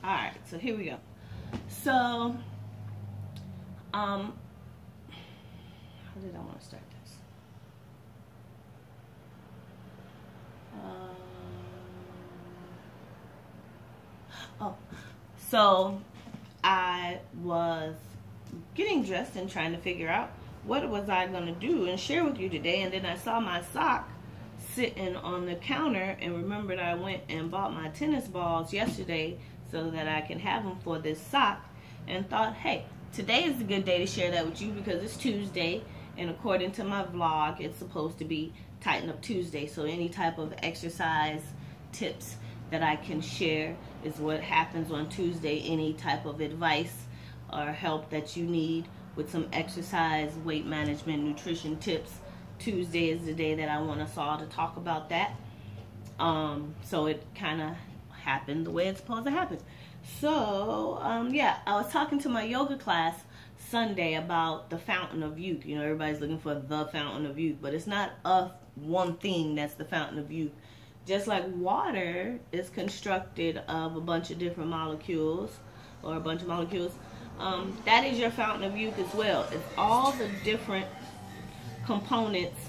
Alright, so here we go. So, how did I want to start this? So I was getting dressed and trying to figure out what was I going to do and share with you today, and then I saw my sock sitting on the counter and remembered I went and bought my tennis balls yesterday so that I can have them for this sock, and thought, hey, today is a good day to share that with you because it's Tuesday, and according to my vlog, it's supposed to be Tighten Up Tuesday. So any type of exercise tips that I can share is what happens on Tuesday. Any type of advice or help that you need with some exercise, weight management, nutrition tips, Tuesday is the day that I want us all to talk about that. So it kind of happened the way it's supposed to happen. So yeah, I was talking to my yoga class Sunday about the fountain of youth. You know, everybody's looking for the fountain of youth, but it's not one thing that's the fountain of youth. Just like water is constructed of a bunch of different molecules, or a bunch of molecules, that is your fountain of youth as well. It's all the different components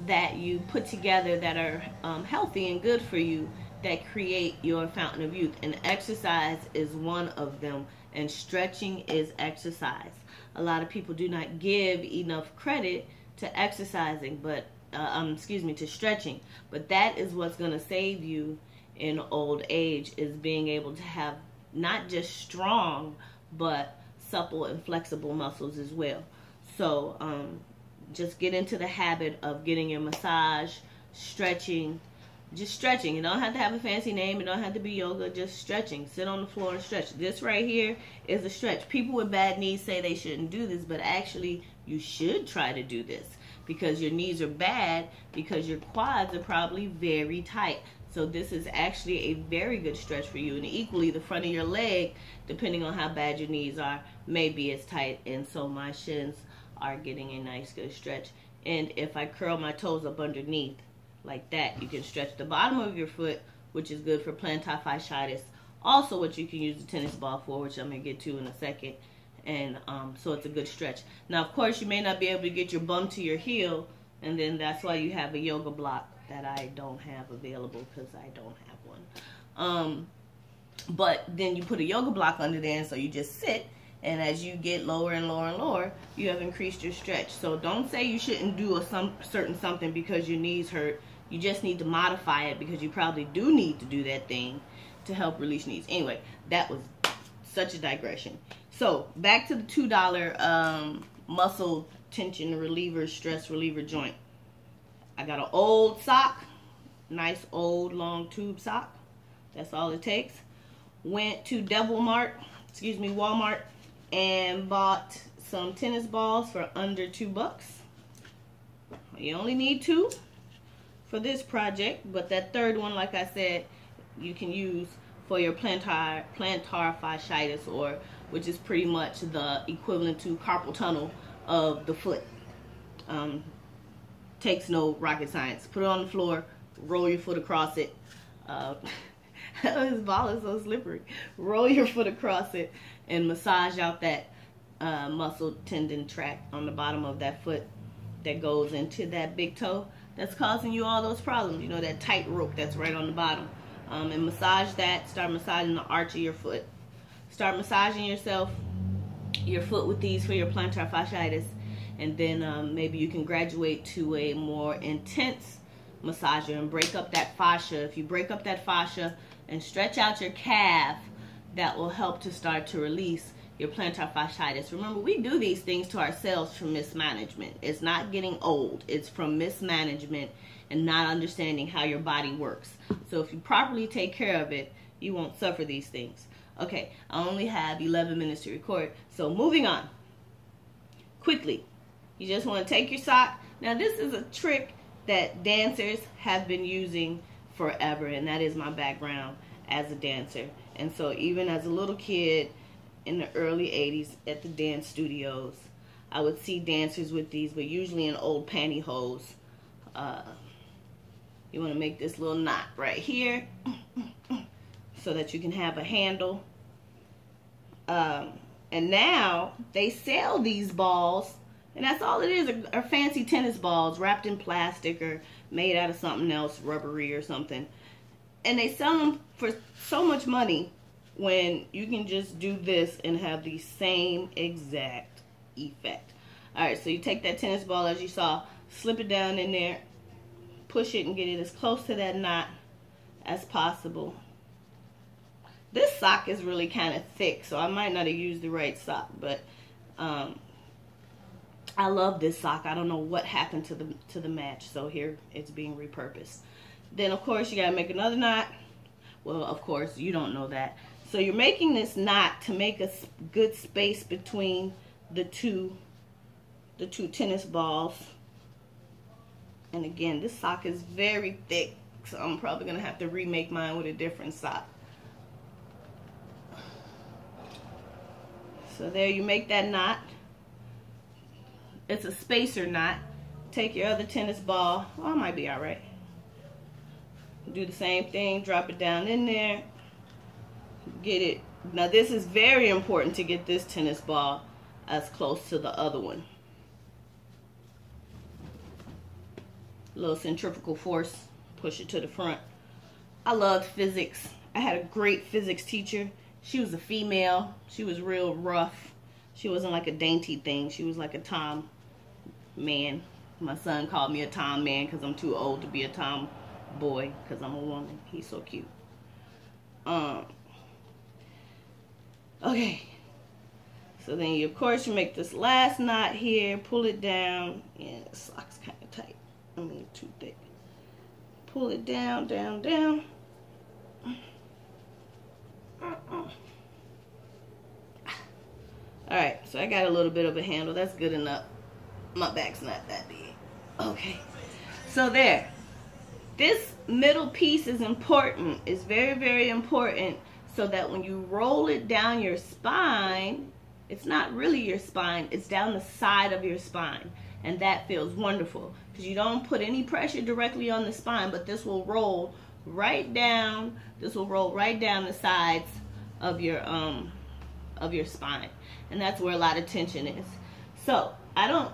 that you put together that are healthy and good for you that create your fountain of youth. And exercise is one of them, and stretching is exercise. A lot of people do not give enough credit to exercising, but to stretching. But that is what's going to save you in old age, is being able to have not just strong, but supple and flexible muscles as well. So just get into the habit of getting your massage, stretching, just stretching. You don't have to have a fancy name. It don't have to be yoga. Just stretching. Sit on the floor and stretch. This right here is a stretch. People with bad knees say they shouldn't do this, but actually you should try to do this, because your knees are bad because your quads are probably very tight. So this is actually a very good stretch for you. And equally, the front of your leg, depending on how bad your knees are, may be as tight. And so my shins are getting a nice good stretch. And if I curl my toes up underneath like that, you can stretch the bottom of your foot, which is good for plantar fasciitis. Also what you can use the tennis ball for, which I'm going to get to in a second. And so it's a good stretch. Now, of course, you may not be able to get your bum to your heel, and then that's why you have a yoga block that I don't have available, because I don't have one. But then you put a yoga block under there, and so you just sit, and as you get lower and lower and lower, you have increased your stretch. So don't say you shouldn't do a certain something because your knees hurt. You just need to modify it, because you probably do need to do that thing to help release knees. Anyway, that was such a digression. So back to the $2 muscle tension reliever, stress reliever joint. I got an old sock, nice old long tube sock. That's all it takes. Went to Walmart, and bought some tennis balls for under $2. You only need 2 for this project, but that third one, like I said, you can use for your plantar fasciitis, or which is pretty much the equivalent to carpal tunnel of the foot. Takes no rocket science. Put it on the floor, roll your foot across it. This ball is so slippery. Roll your foot across it and massage out that muscle tendon tract on the bottom of that foot that goes into that big toe that's causing you all those problems. You know, that tight rope that's right on the bottom. And massage that. Start massaging the arch of your foot. Start massaging your foot with these for your plantar fasciitis. And then maybe you can graduate to a more intense massager and break up that fascia. If you break up that fascia and stretch out your calf, that will help to start to release your plantar fasciitis. Remember, we do these things to ourselves from mismanagement. It's not getting old. It's from mismanagement and not understanding how your body works. So if you properly take care of it, you won't suffer these things. Okay, I only have 11 minutes to record, so moving on. Quickly, you just want to take your sock. Now, this is a trick that dancers have been using forever, and that is my background as a dancer. And so even as a little kid in the early 80s at the dance studios, I would see dancers with these, but usually in old pantyhose. You want to make this little knot right here so that you can have a handle And now they sell these balls, and that's all it is, are fancy tennis balls wrapped in plastic or made out of something else, rubbery or something. And they sell them for so much money when you can just do this and have the same exact effect. Alright, so you take that tennis ball as you saw, slip it down in there, push it and get it as close to that knot as possible. This sock is really kind of thick, so I might not have used the right sock, but I love this sock. I don't know what happened to the match, so here it's being repurposed. Then of course you gotta make another knot. Well, of course you don't know that. So you're making this knot to make a good space between the two tennis balls. And again, this sock is very thick, so I'm probably gonna have to remake mine with a different sock. So there you make that knot. It's a spacer knot. Take your other tennis ball. Oh, it might be all right. Do the same thing. Drop it down in there. Get it. Now this is very important to get this tennis ball as close to the other one. A little centrifugal force. Push it to the front. I loved physics. I had a great physics teacher. She was a female. She was real rough. She wasn't like a dainty thing. She was like a tom man. My son called me a tom man because I'm too old to be a tom boy because I'm a woman. He's so cute. Okay. So then you, of course, you make this last knot here. Pull it down. Yeah, the sock's kind of tight. I mean, too thick. Pull it down, down, down. Alright, so I got a little bit of a handle. That's good enough. My back's not that big. Okay. So there. This middle piece is important. It's very, very important so that when you roll it down your spine, it's not really your spine. It's down the side of your spine. And that feels wonderful because you don't put any pressure directly on the spine, but this will roll right down. This will roll right down the sides of your spine, and that's where a lot of tension is. So I don't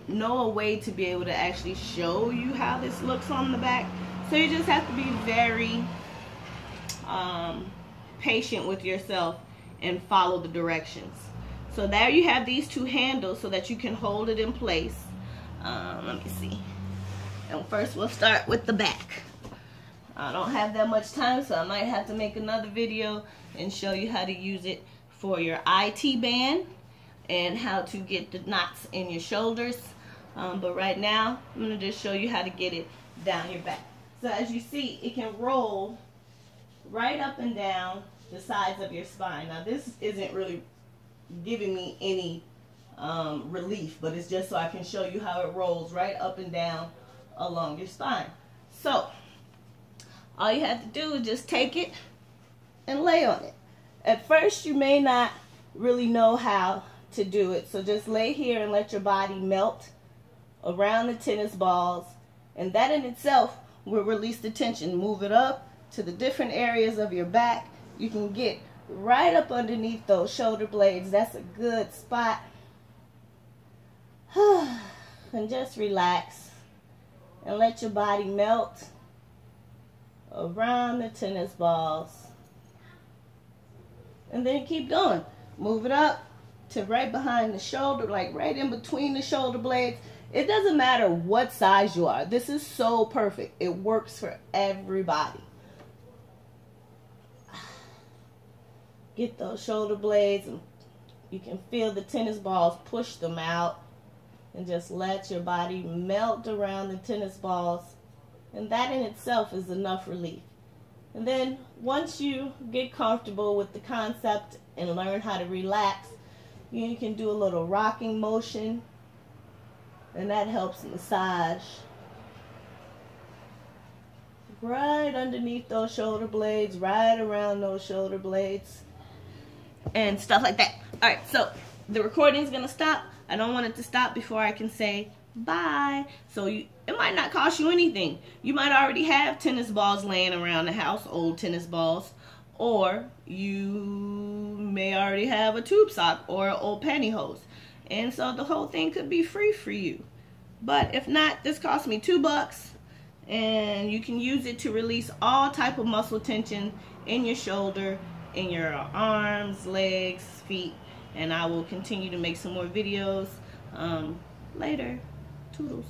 know a way to be able to actually show you how this looks on the back, so you just have to be very patient with yourself and follow the directions. So there you have these two handles so that you can hold it in place. Let me see. And first we'll start with the back. I don't have that much time, so I might have to make another video and show you how to use it for your IT band and how to get the knots in your shoulders. But right now, I'm going to just show you how to get it down your back. So as you see, it can roll right up and down the sides of your spine. Now this isn't really giving me any relief, but it's just so I can show you how it rolls right up and down along your spine. So all you have to do is just take it and lay on it. At first you may not really know how to do it, so just lay here and let your body melt around the tennis balls, and that in itself will release the tension. Move it up to the different areas of your back. You can get right up underneath those shoulder blades. That's a good spot. And just relax and let your body melt around the tennis balls. And then keep going. Move it up to right behind the shoulder, like right in between the shoulder blades. It doesn't matter what size you are. This is so perfect. It works for everybody. Get those shoulder blades and you can feel the tennis balls, push them out, and just let your body melt around the tennis balls. And that in itself is enough relief. And then once you get comfortable with the concept and learn how to relax, you can do a little rocking motion, and that helps massage right underneath those shoulder blades, right around those shoulder blades, and stuff like that. All right, so the recording is gonna stop. I don't want it to stop before I can say bye. So it might not cost you anything. You might already have tennis balls laying around the house, old tennis balls, or you may already have a tube sock or an old pantyhose, and so the whole thing could be free for you. But if not, this cost me $2, and you can use it to release all type of muscle tension in your shoulder, in your arms, legs, feet. And I will continue to make some more videos later. Toodles.